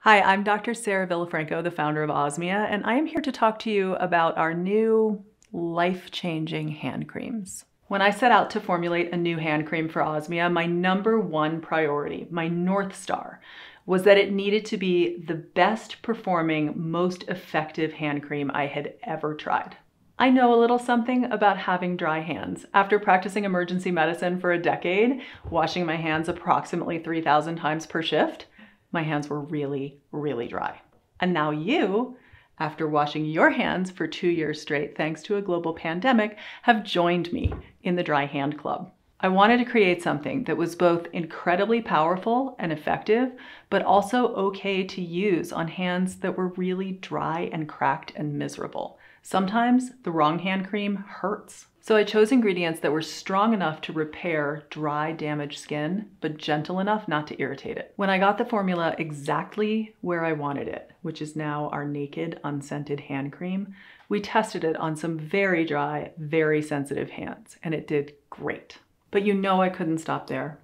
Hi, I'm Dr. Sarah Villafranco, the founder of Osmia, and I am here to talk to you about our new life-changing hand creams. When I set out to formulate a new hand cream for Osmia, my number one priority, my North Star, was that it needed to be the best performing, most effective hand cream I had ever tried. I know a little something about having dry hands. After practicing emergency medicine for a decade, washing my hands approximately 3,000 times per shift, my hands were really, really dry. And now you, after washing your hands for 2 years straight, thanks to a global pandemic, have joined me in the Dry Hand Club. I wanted to create something that was both incredibly powerful and effective, but also okay to use on hands that were really dry and cracked and miserable. Sometimes the wrong hand cream hurts. So I chose ingredients that were strong enough to repair dry, damaged skin, but gentle enough not to irritate it. When I got the formula exactly where I wanted it, which is now our Naked Unscented hand cream, we tested it on some very dry, very sensitive hands, and it did great. But you know I couldn't stop there.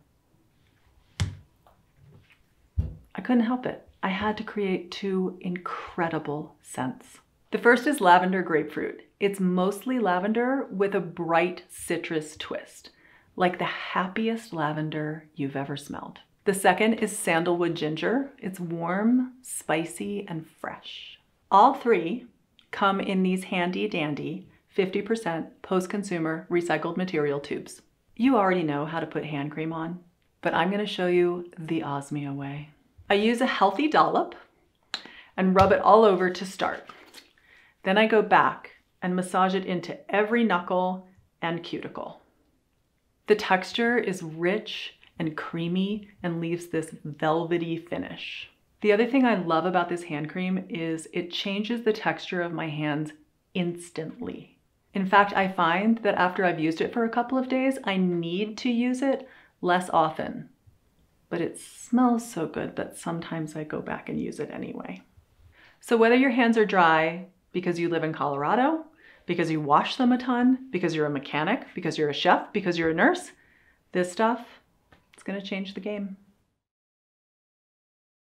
I couldn't help it. I had to create 2 incredible scents. The first is Lavender Grapefruit. It's mostly lavender with a bright citrus twist, like the happiest lavender you've ever smelled. The second is Sandalwood Ginger. It's warm, spicy, and fresh. All 3 come in these handy dandy 50% post-consumer recycled material tubes. You already know how to put hand cream on, but I'm going to show you the Osmia way. I use a healthy dollop and rub it all over to start. Then I go back and massage it into every knuckle and cuticle. The texture is rich and creamy and leaves this velvety finish. The other thing I love about this hand cream is it changes the texture of my hands instantly. In fact, I find that after I've used it for a couple of days, I need to use it less often. But it smells so good that sometimes I go back and use it anyway. So whether your hands are dry because you live in Colorado, because you wash them a ton, because you're a mechanic, because you're a chef, because you're a nurse, this stuff, it's gonna change the game.